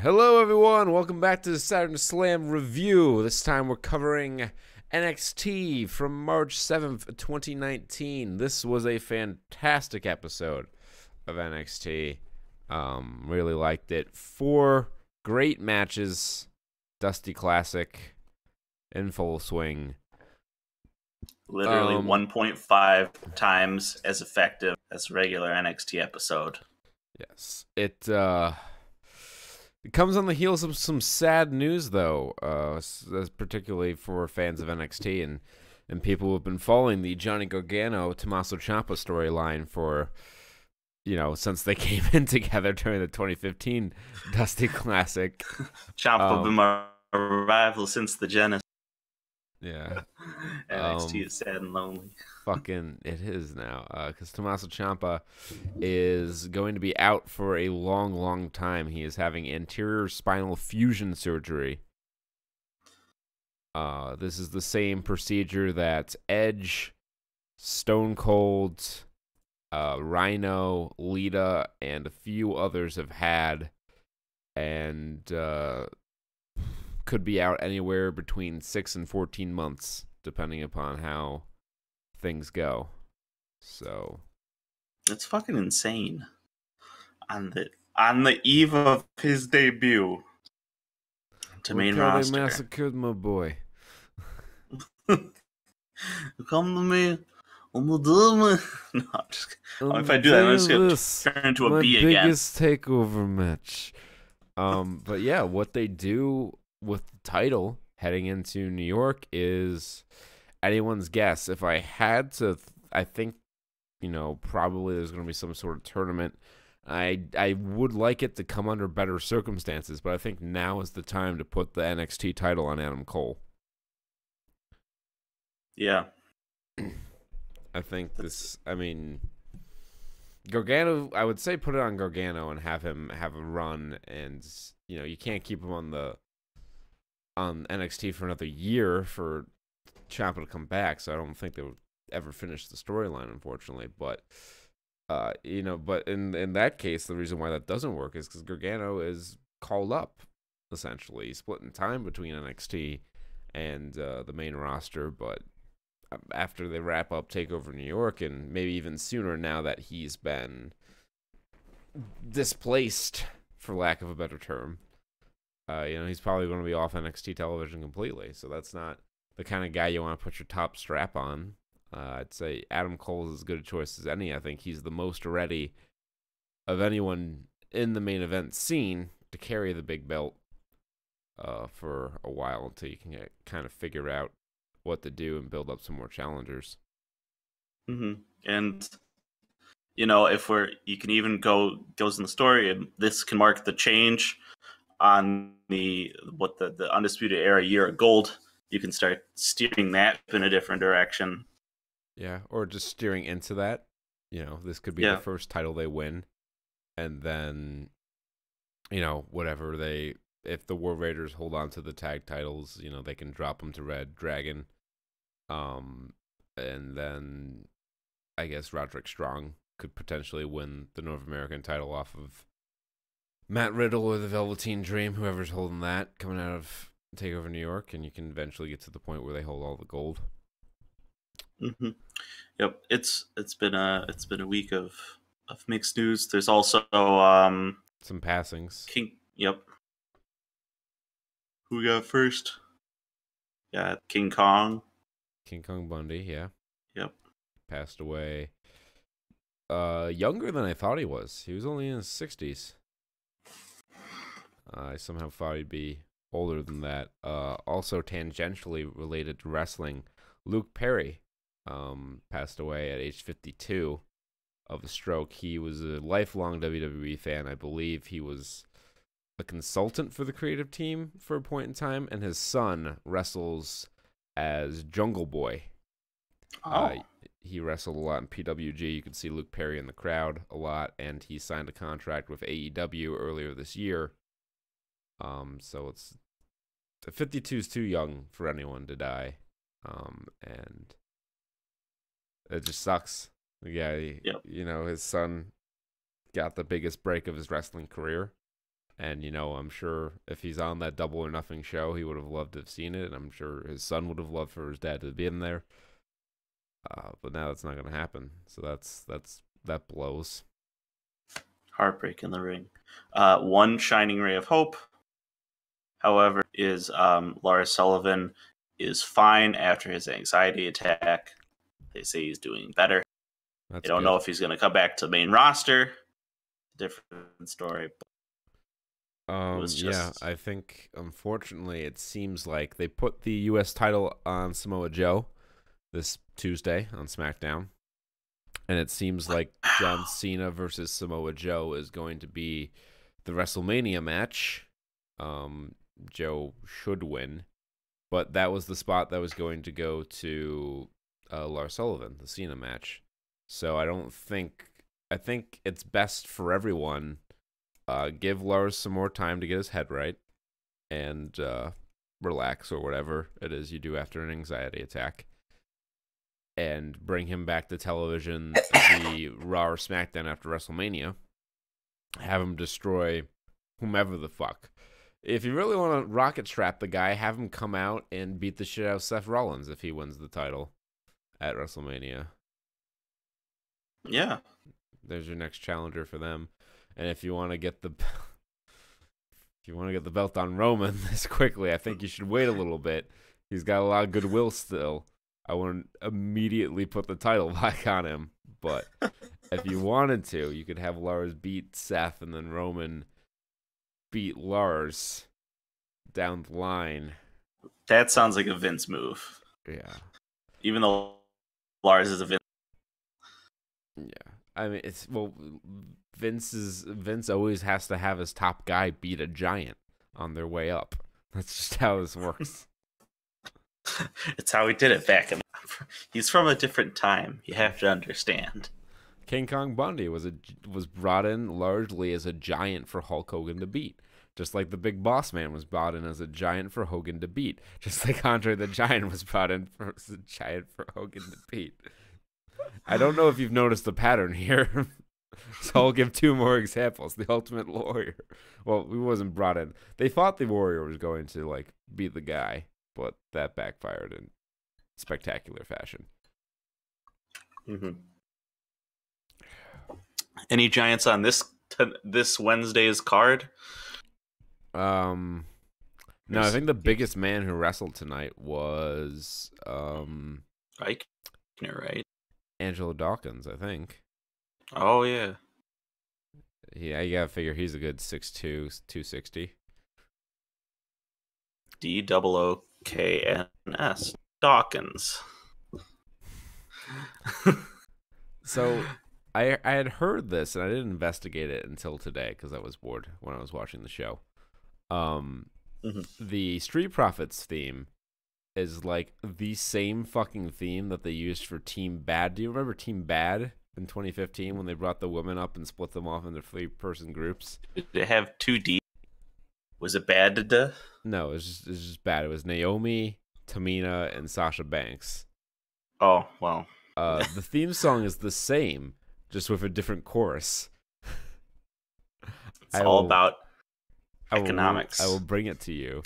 Hello, everyone. Welcome back to the Saturn Slam review. This time we're covering NXT from March 7th, 2019. This was a fantastic episode of NXT. Really liked it. 4 great matches. Dusty Classic in full swing. Literally 1.5 times as effective as a regular NXT episode. Yes. It comes on the heels of some sad news, though, particularly for fans of NXT and people who have been following the Johnny Gargano Tommaso Ciampa storyline for, since they came in together during the 2015 Dusty Classic. Ciampa been my rival since the Genesis. Yeah. NXT is sad and lonely. Fucking it is now, because Tommaso Ciampa is going to be out for a long, long time. He is having anterior spinal fusion surgery. This is the same procedure that Edge, Stone Cold, Rhino, Lita, and a few others have had, and could be out anywhere between 6 and 14 months, depending upon how things go. So it's fucking insane. On the eve of his debut to main roster, they massacred my boy. Come to me. No, if I do that, I'm just gonna turn into a bee again. My biggest takeover match. But yeah, what they do with the title heading into New York is anyone's guess. If I had to, I think, probably there's going to be some sort of tournament. I would like it to come under better circumstances, but I think now is the time to put the NXT title on Adam Cole. Yeah. I think Gargano, I would say put it on Gargano and have him have a run, and you can't keep him on NXT for another year for Ciampa to come back, so I don't think they would ever finish the storyline, unfortunately. But but in that case, the reason why that doesn't work is because Gargano is called up, essentially. He's splitting time between NXT and the main roster, but after they wrap up TakeOver New York, and maybe even sooner now that he's been displaced, for lack of a better term, he's probably going to be off NXT television completely. So that's not the kind of guy you want to put your top strap on. I'd say Adam Cole is as good a choice as any. I think he's the most ready of anyone in the main event scene to carry the big belt for a while until you can kind of figure out what to do and build up some more challengers. Mm-hmm. And if you can even goes in the story, and this can mark the change on the Undisputed Era year of gold. You can start steering that in a different direction. Yeah, or just steering into that. This could be the first title they win, and then whatever if the War Raiders hold on to the tag titles, they can drop them to Red Dragon. And then I guess Roderick Strong could potentially win the North American title off of Matt Riddle or the Velveteen Dream, whoever's holding that, coming out of TakeOver New York, and you can eventually get to the point where they hold all the gold. Mm-hmm. Yep, it's been a week of mixed news. There's also some passings. Yep. Who we got first? Yeah, King Kong Bundy, yeah. Yep. Passed away younger than I thought he was. He was only in his 60s. I somehow thought he'd be older than that. Also tangentially related to wrestling, Luke Perry passed away at age 52 of a stroke. He was a lifelong WWE fan. I believe he was a consultant for the creative team for a point in time, and his son wrestles as Jungle Boy. He wrestled a lot in PWG. You could see Luke Perry in the crowd a lot, and he signed a contract with AEW earlier this year. So 52 is too young for anyone to die, and it just sucks. Yeah, his son got the biggest break of his wrestling career, And, I'm sure if he's on that Double or Nothing show, he would have loved to have seen it. And I'm sure his son would have loved for his dad to be in there. But now that's not going to happen. So that blows. Heartbreak in the ring. One shining ray of hope, however, is Lars Sullivan is fine after his anxiety attack. They say he's doing better. They don't know if he's going to come back to the main roster. Different story. Yeah, I think, unfortunately, it seems like they put the U.S. title on Samoa Joe this Tuesday on SmackDown. And it seems like John Cena versus Samoa Joe is going to be the WrestleMania match. Joe should win. But that was the spot that was going to go to Lars Sullivan, the Cena match. So I think it's best for everyone. Give Lars some more time to get his head right and relax or whatever it is you do after an anxiety attack. And bring him back to television, the Raw or SmackDown after WrestleMania. Have him destroy whomever the fuck. If you really want to rocket strap the guy, have him come out and beat the shit out of Seth Rollins if he wins the title at WrestleMania. Yeah. There's your next challenger for them. And if you want to get the belt on Roman this quickly, I think you should wait a little bit. He's got a lot of goodwill still. I wouldn't immediately put the title back on him, but if you wanted to, you could have Lars beat Seth and then Roman beat Lars down the line. That sounds like a Vince move. Yeah. Even though Lars is a Vince. Yeah. I mean, Vince always has to have his top guy beat a giant on their way up. That's just how this works. It's how he did it back in. He's from a different time. You have to understand. King Kong Bundy was brought in largely as a giant for Hulk Hogan to beat, just like the Big Boss Man was brought in as a giant for Hogan to beat, just like Andre the Giant was brought in as a giant for Hogan to beat. I don't know if you've noticed the pattern here, so I'll give two more examples. The Ultimate Warrior. Well, he wasn't brought in. They thought the Warrior was going to beat the guy, but that backfired in spectacular fashion. Mm-hmm. Any giants on this Wednesday's card? No, I think the biggest man who wrestled tonight was Eichner, right? Angelo Dawkins, I think. Oh yeah. Yeah, you gotta figure he's a good 6'2", 260. DOOKNS Dawkins. So I had heard this and I didn't investigate it until today because I was bored when I was watching the show. The Street Profits theme is like the same fucking theme that they used for Team Bad. Do you remember Team Bad in 2015 when they brought the women up and split them off into 3-person groups? Did it have 2D? Was it bad? No, it was just bad. It was Naomi, Tamina, and Sasha Banks. Oh, well. The theme song is the same, just with a different chorus. It's all about economics. I will bring it to you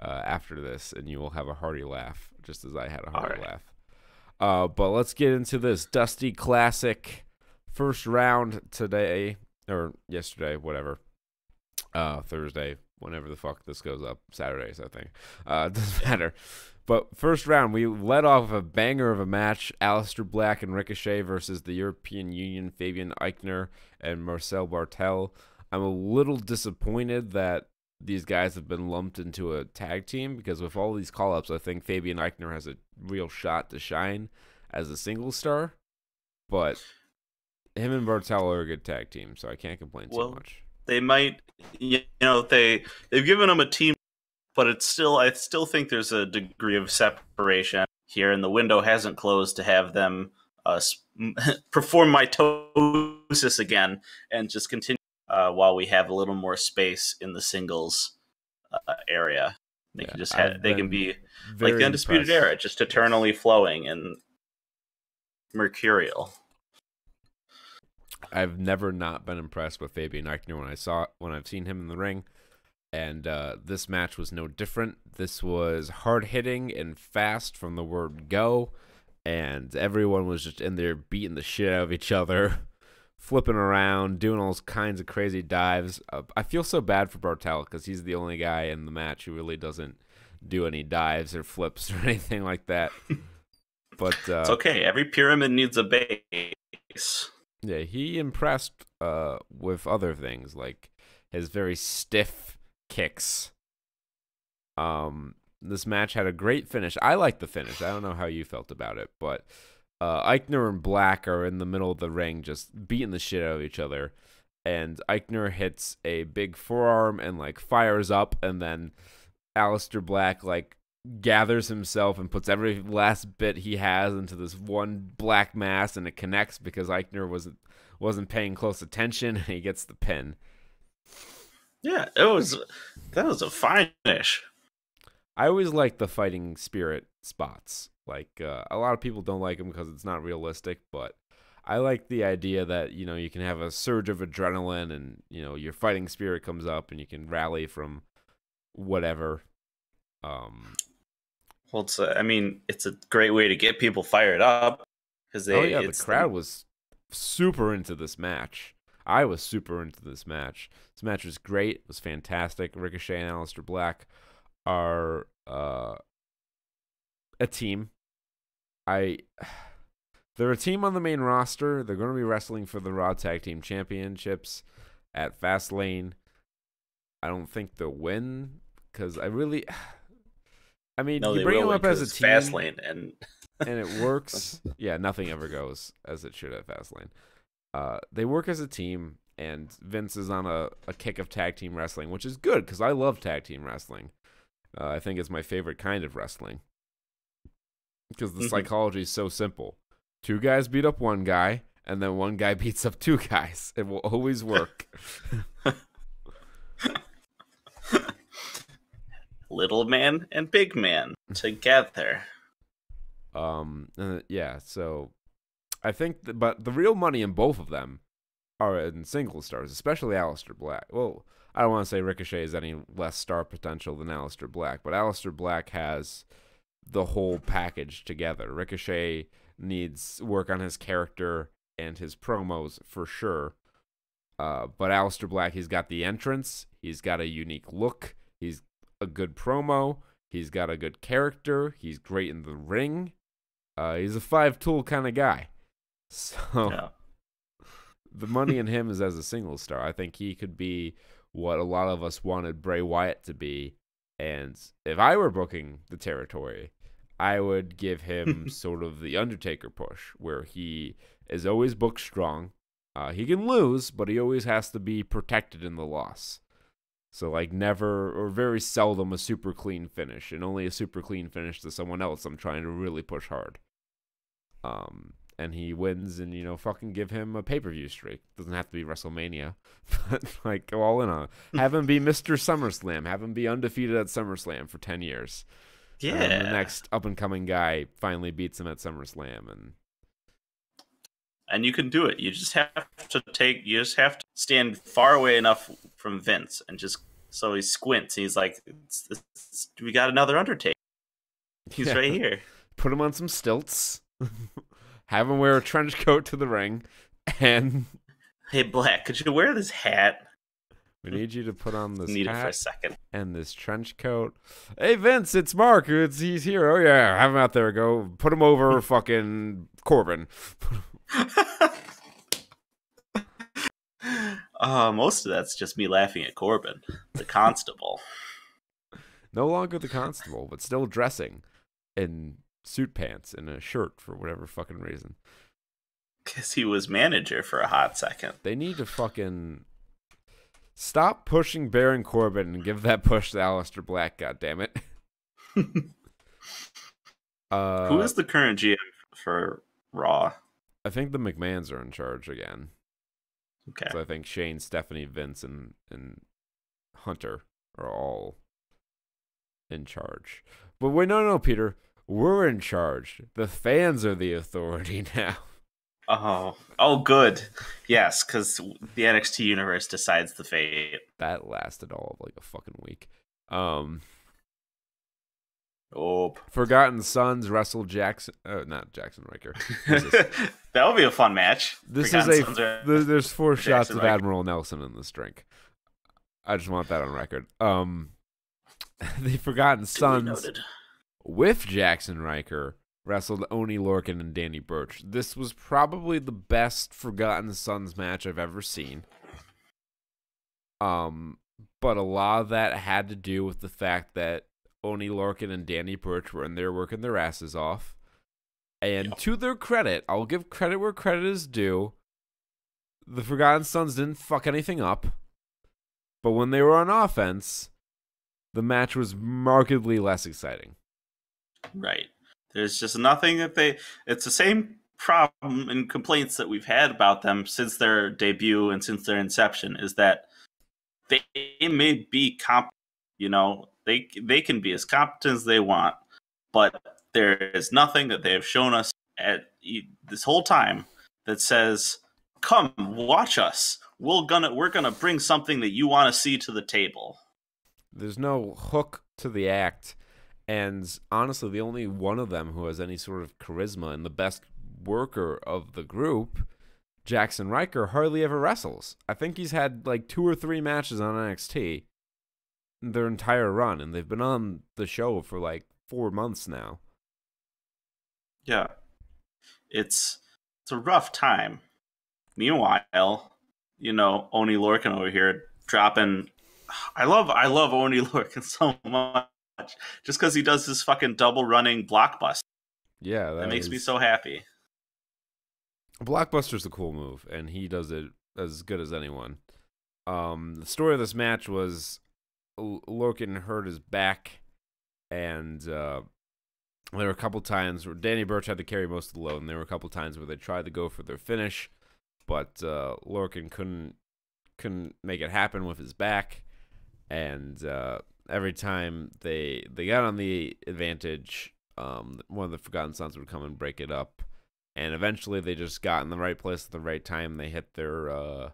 after this, and you will have a hearty laugh, just as I had a hearty laugh. But let's get into this Dusty Classic first round today, or yesterday, whatever. Thursday, whenever the fuck this goes up. Saturdays, I think. It doesn't matter. But first round, we led off a banger of a match. Aleister Black and Ricochet versus the European Union, Fabian Eichner and Marcel Bartel. I'm a little disappointed that these guys have been lumped into a tag team because with all these call-ups, I think Fabian Eichner has a real shot to shine as a single star. But him and Bartel are a good tag team, so I can't complain too much. They might, they've given them a team, but I still think there's a degree of separation here, and the window hasn't closed to have them perform mitosis again and just continue while we have a little more space in the singles area. They can be like the Undisputed Era, just eternally flowing and mercurial. I've never not been impressed with Fabian Eichner when I've seen him in the ring, and this match was no different. This was hard hitting and fast from the word go, and everyone was just in there beating the shit out of each other, flipping around, doing all kinds of crazy dives. I feel so bad for Bartel because he's the only guy in the match who really doesn't do any dives or flips or anything like that. But it's okay. Every pyramid needs a base. Yeah, he impressed with other things like his very stiff kicks. This match had a great finish. I like the finish. I don't know how you felt about it, but Eichner and Black are in the middle of the ring just beating the shit out of each other. And Eichner hits a big forearm and like fires up, and then Aleister Black like gathers himself and puts every last bit he has into this one black mass, and it connects because Eichner wasn't paying close attention, and he gets the pin. Yeah, that was a fine finish. I always like the fighting spirit spots. Like a lot of people don't like them because it's not realistic, but I like the idea that you can have a surge of adrenaline, and your fighting spirit comes up, and you can rally from whatever. Well, it's a great way to get people fired up because the crowd was super into this match. I was super into this match. This match was great. It was fantastic. Ricochet and Aleister Black are a team. They're a team on the main roster. They're going to be wrestling for the Raw Tag Team Championships at Fastlane. I don't think they'll win because you bring them up as a team, Fastlane, and it works. Yeah, nothing ever goes as it should at Fastlane. They work as a team, and Vince is on a kick of tag team wrestling, which is good because I love tag team wrestling. I think it's my favorite kind of wrestling because the psychology is so simple. Two guys beat up one guy, and then one guy beats up two guys. It will always work. Little man and big man together. Yeah, so I think but the real money in both of them are in single stars, especially Aleister Black. Well, I don't want to say Ricochet is any less star potential than Aleister Black, but Aleister Black has the whole package together. Ricochet needs work on his character and his promos for sure. But Aleister Black, he's got the entrance, he's got a unique look, he's a good promo, he's got a good character, he's great in the ring. He's a 5-tool kind of guy. So yeah. The money in him is as a single star. I think he could be what a lot of us wanted Bray Wyatt to be. And if I were booking the territory, I would give him sort of the Undertaker push, where he is always booked strong. He can lose, but he always has to be protected in the loss. So, like, never or very seldom a super clean finish, and only a super clean finish to someone else I'm trying to really push hard. And he wins, and, fucking give him a pay-per-view streak. Doesn't have to be WrestleMania, but, like, go all in on it. Have him be Mr. SummerSlam. Have him be undefeated at SummerSlam for 10 years. Yeah. And the next up-and-coming guy finally beats him at SummerSlam, and you can do it. You just have to stand far away enough from Vince, and just so he squints. He's like, we got another Undertaker. He's right here. Put him on some stilts. Have him wear a trench coat to the ring, and hey, Black, could you wear this hat? We need you to put on this Need hat it for a second. And this trench coat. Hey, Vince, it's Mark. He's here. Oh, yeah, have him out there. Go put him over fucking Corbin. Most of that's just me laughing at Corbin, the constable. No longer the constable, but still dressing in suit pants and a shirt for whatever fucking reason. Because he was manager for a hot second. They need to fucking stop pushing Baron Corbin and give that push to Aleister Black, goddammit. Who is the current GM for Raw? I think the McMahons are in charge again. Okay. So I think Shane, Stephanie, Vince, and Hunter are all in charge. But wait, no, Peter. We're in charge. The fans are the authority now. Oh, good. Yes, because the NXT universe decides the fate. That lasted all of like a fucking week. Um, Oh, Forgotten Sons wrestled Jackson, not Jackson Riker. What is this? that would be a fun match. This is Forgotten Sons are there's 4 shots Jackson of Riker. Admiral Nelson in this drink. I just want that on record. The Forgotten Sons Noted. with Jackson Riker wrestled Oni Lorcan and Danny Burch. This was probably the best Forgotten Sons match I've ever seen. But a lot of that had to do with the fact that Oni Lorcan and Danny Burch were in there working their asses off. And to their credit, I'll give credit where credit is due. The Forgotten Sons didn't fuck anything up. But when they were on offense, the match was markedly less exciting. Right. There's just nothing that it's the same problem and complaints that we've had about them since their debut and since their inception, is that they may be competent, they can be as competent as they want, but there is nothing that they have shown us at this whole time that says, come watch us. We're gonna bring something that you want to see to the table. There's no hook to the act. And honestly, the only one of them who has any sort of charisma and the best worker of the group, Jackson Riker, hardly ever wrestles. I think he's had like 2 or 3 matches on NXT their entire run, and they've been on the show for like 4 months now. Yeah. It's a rough time. Meanwhile, Oni Lorcan over here dropping. I love Oni Lorcan so much. Just because he does this fucking double running blockbuster. Yeah, that makes me so happy. Blockbuster's a cool move, and he does it as good as anyone. The story of this match was Lorcan hurt his back, and there were a couple times where Danny Burch had to carry most of the load, and there were a couple times where they tried to go for their finish, but Lorcan couldn't make it happen with his back, and every time they got on the advantage, one of the Forgotten Sons would come and break it up. And eventually they just got in the right place at the right time. They hit their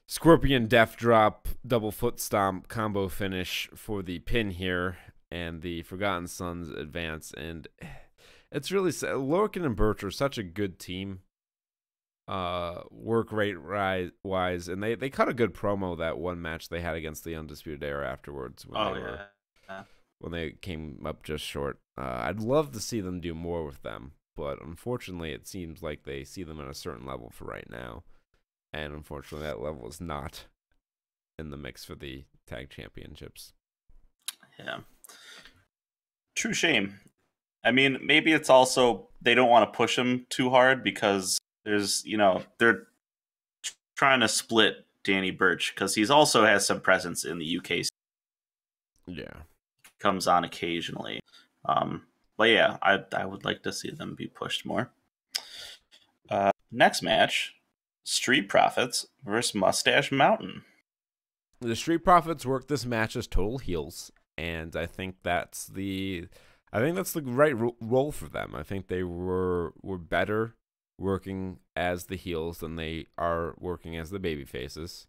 Scorpion Death Drop double foot stomp combo finish for the pin here. And the Forgotten Sons advance. And it's really sad. Lorcan and Burch are such a good team. Work rate wise, and they cut a good promo that one match they had against the Undisputed Era afterwards when they came up just short. I'd love to see them do more with them, but unfortunately it seems like they see them at a certain level for right now, and unfortunately that level is not in the mix for the tag championships. Yeah, true shame. I mean, maybe it's also they don't want to push them too hard because there's, they're trying to split Danny Burch because he's also has some presence in the UK. Yeah. Comes on occasionally. But yeah, I would like to see them be pushed more. Next match, Street Profits versus Mustache Mountain. The Street Profits worked this match as total heels, and I think that's the right role for them. I think they were better working as the heels than they are working as the baby faces.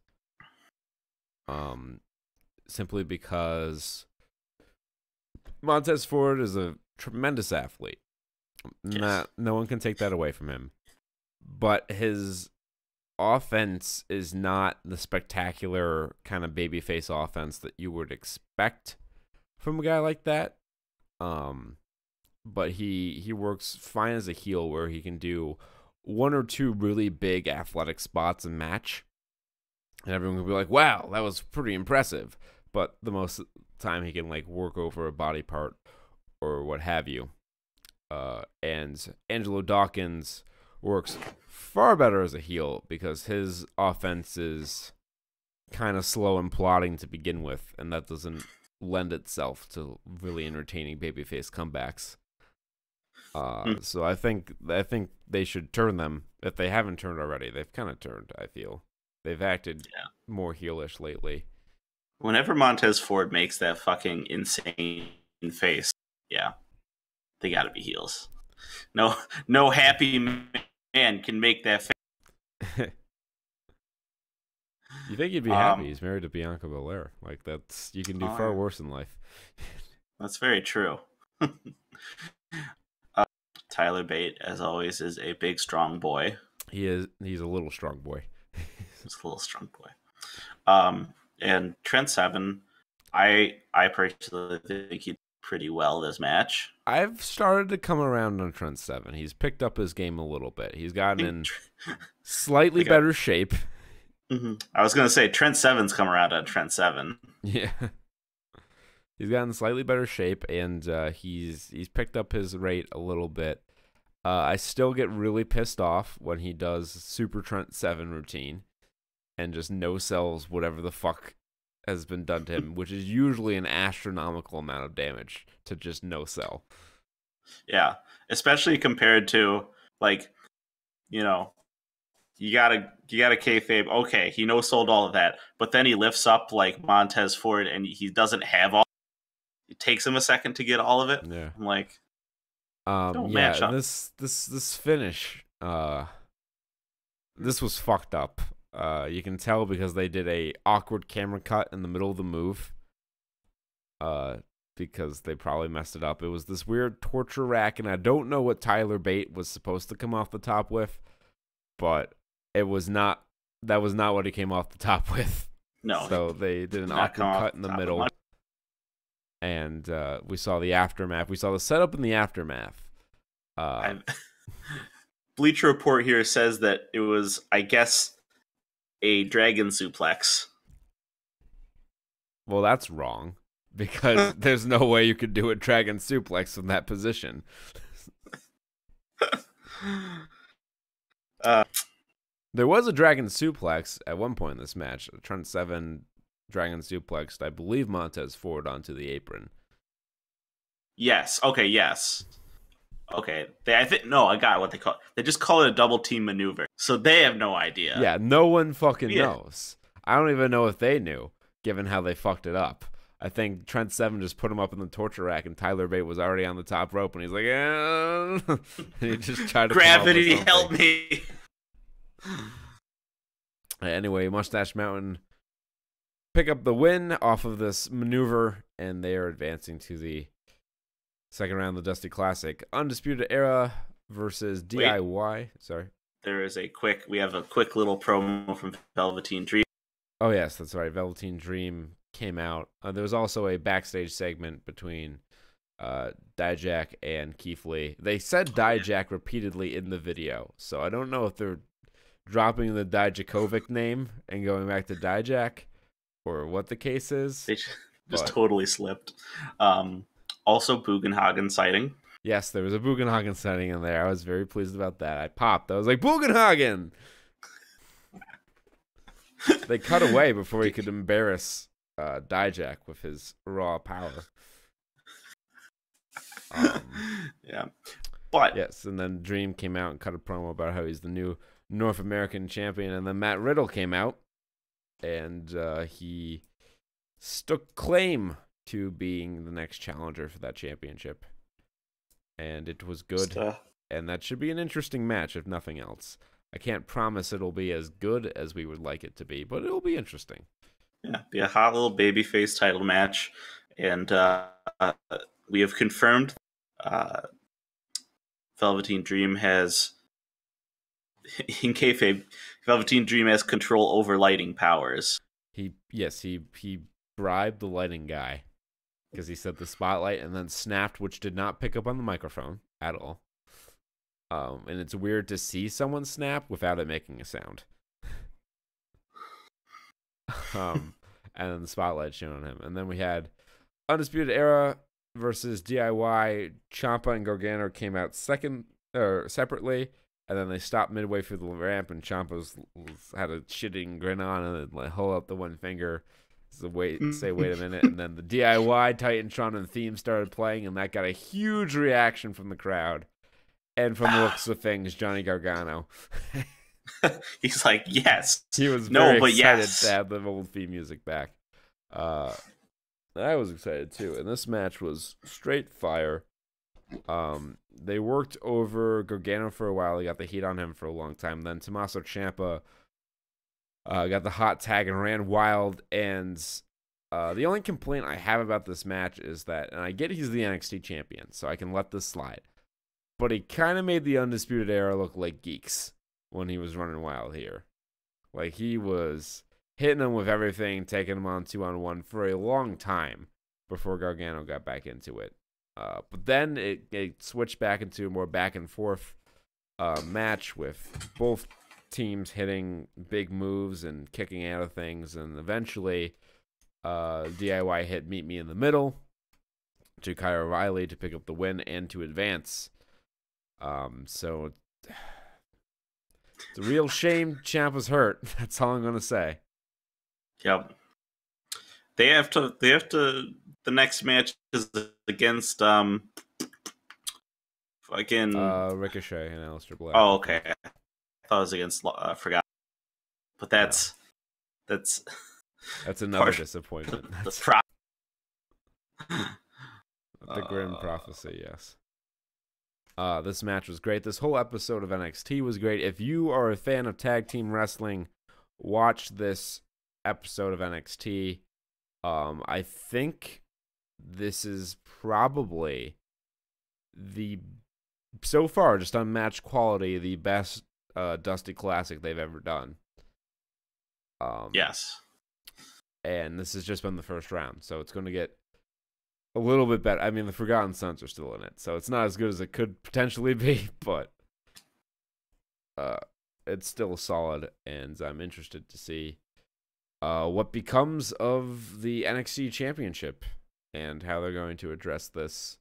Simply because Montez Ford is a tremendous athlete. Yes. No one can take that away from him. But his offense is not the spectacular kind of babyface offense that you would expect from a guy like that. But he works fine as a heel where he can do 1 or 2 really big athletic spots and match. And everyone will be like, wow, that was pretty impressive. But the most of the time he can like work over a body part or what have you. And Angelo Dawkins works far better as a heel because his offense is kind of slow and plodding to begin with, and that doesn't lend itself to really entertaining babyface comebacks. So I think they should turn them. If they haven't turned already, they've kind of turned, I feel. They've acted more heelish lately. Whenever Montez Ford makes that fucking insane face, yeah, they gotta be heels. No happy man can make that face. You think he'd be happy? He's married to Bianca Belair. Like, that's, you can do far worse in life. That's very true. Tyler Bate, as always, is a big, strong boy. He's a little strong boy. He's a little strong boy. And Trent Seven, I personally think he did pretty well this match. I've started to come around on Trent Seven. He's picked up his game a little bit. He's gotten in slightly better shape. Mm-hmm. I was going to say Trent Seven's come around on Trent Seven. Yeah. He's gotten slightly better shape, and he's picked up his rate a little bit. I still get really pissed off when he does Super Trent 7 routine and just no-sells whatever the fuck has been done to him, which is usually an astronomical amount of damage to just no-sell. Yeah, especially compared to, like, you know, you gotta kayfabe. Okay, he no-sold all of that, but then he lifts up like Montez Ford, and he doesn't have all. It takes him a second to get all of it. Yeah, I'm like, don't yeah, match up. This finish, this was fucked up. You can tell because they did a awkward camera cut in the middle of the move. Because they probably messed it up. It was this weird torture rack, and I don't know what Tyler Bate was supposed to come off the top with, but it was not. That was not what he came off the top with. No. So they did an awkward cut in the middle, and we saw the aftermath. We saw the setup in the aftermath. Bleacher Report here says that it was, I guess, a dragon suplex. Well, that's wrong. Because there's no way you could do a dragon suplex from that position. There was a dragon suplex at one point in this match. Trent 7 dragon suplexed, I believe, Montez Ford onto the apron. Yes. Okay. Yes. Okay. I got what they call it. They just call it a double team maneuver. So they have no idea. Yeah, no one fucking knows. I don't even know if they knew, given how they fucked it up. I think Trent 7 just put him up in the torture rack, and Tyler Bate was already on the top rope, and he's like, and he just tried to gravity, help me. Anyway, Mustache Mountain pick up the win off of this maneuver, and they are advancing to the second round of the Dusty Classic. Undisputed Era versus DIY. Wait. Sorry. We have a quick little promo from Velveteen Dream. Oh, yes, that's right. Velveteen Dream came out. There was also a backstage segment between Dijak and Keith Lee. They said Dijak repeatedly in the video, so I don't know if they're dropping the Dijakovic name and going back to Dijak or what the case is. They just totally slipped. Also, Bugenhagen sighting. Yes, there was a Bugenhagen sighting in there. I was very pleased about that. I popped. I was like, Bugenhagen! They cut away before he could embarrass Dijak with his raw power. Yeah. But yes, and then Dream came out and cut a promo about how he's the new North American champion, and then Matt Riddle came out, and he took claim to being the next challenger for that championship. And it was good, and that should be an interesting match, if nothing else. I can't promise it'll be as good as we would like it to be, but it'll be interesting. Yeah, be a hot little babyface title match, and we have confirmed Velveteen Dream has, in kayfabe, Velveteen Dream has control over lighting powers. He bribed the lighting guy because he set the spotlight and then snapped, which did not pick up on the microphone at all. And it's weird to see someone snap without it making a sound. And then the spotlight shone on him. And then we had Undisputed Era versus DIY. Ciampa and Gargano came out separately, and then they stopped midway through the ramp, and Ciampa had a shitting grin on and like hold up the one finger. Wait a minute, and then the DIY Titantron and theme started playing, and that got a huge reaction from the crowd. And from the looks of things, Johnny Gargano. He's like, yes. He was very excited to have the old theme music back. I was excited too. And this match was straight fire. They worked over Gargano for a while. They got the heat on him for a long time. Then Tommaso Ciampa got the hot tag and ran wild. And the only complaint I have about this match is that, and I get he's the NXT champion, so I can let this slide, but he kind of made the Undisputed Era look like geeks when he was running wild here. Like, he was hitting them with everything, taking them on 2-on-1 for a long time before Gargano got back into it. But then it switched back into a more back and forth match with both teams hitting big moves and kicking out of things, and eventually DIY hit Meet Me in the Middle to Kyle O'Reilly to pick up the win and to advance. So it's a real shame Ciampa's hurt. That's all I'm gonna say. Yep. They have to. The next match is against fucking Ricochet and Aleister Black. Oh, okay. I thought it was against. I forgot. But that's another disappointment. The grim prophecy. Yes. This match was great. This whole episode of NXT was great. If you are a fan of tag team wrestling, watch this episode of NXT. I think this is probably so far, just on match quality, the best Dusty Classic they've ever done. Yes. And this has just been the first round, so it's going to get a little bit better. I mean, the Forgotten Sons are still in it, so it's not as good as it could potentially be, but it's still solid, and I'm interested to see what becomes of the NXT Championship and how they're going to address this.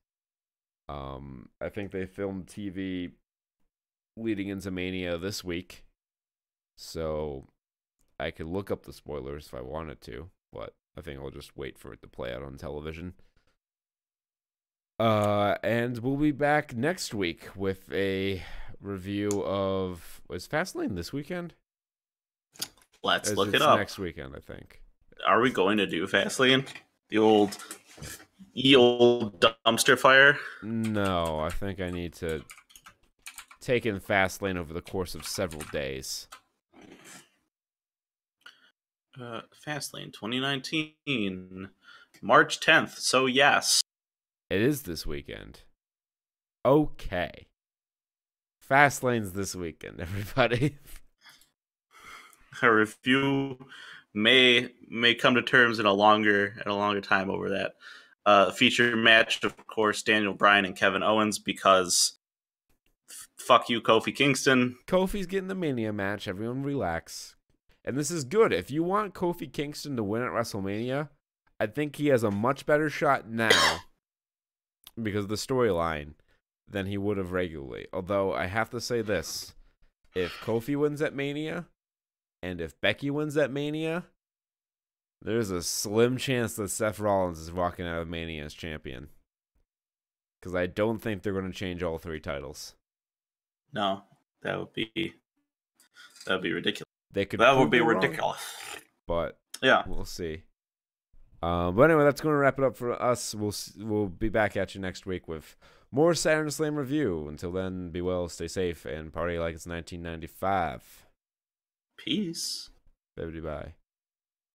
I think they filmed TV leading into Mania this week, so I could look up the spoilers if I wanted to, but I think I'll just wait for it to play out on television. And we'll be back next week with a review of... Was Fastlane this weekend? Let's look it up. Next weekend, I think. Are we going to do Fastlane? The old dumpster fire? No, I think I need to take in Fastlane over the course of several days. Fastlane 2019, March 10th. So yes. It is this weekend. Okay. Fastlane's this weekend, everybody. A review may come to terms in a longer time over that. Feature match, of course, Daniel Bryan and Kevin Owens, because fuck you, Kofi Kingston. Kofi's getting the Mania match. Everyone relax. And this is good. If you want Kofi Kingston to win at WrestleMania, I think he has a much better shot now because of the storyline than he would have regularly. Although I have to say this, if Kofi wins at Mania and if Becky wins at Mania, there's a slim chance that Seth Rollins is walking out of Mania as champion. Because I don't think they're going to change all three titles. No, that would be ridiculous. That would be ridiculous. But yeah, we'll see. But anyway, that's going to wrap it up for us. We'll be back at you next week with more Saturn Slam review. Until then, be well, stay safe, and party like it's 1995. Peace. Bye.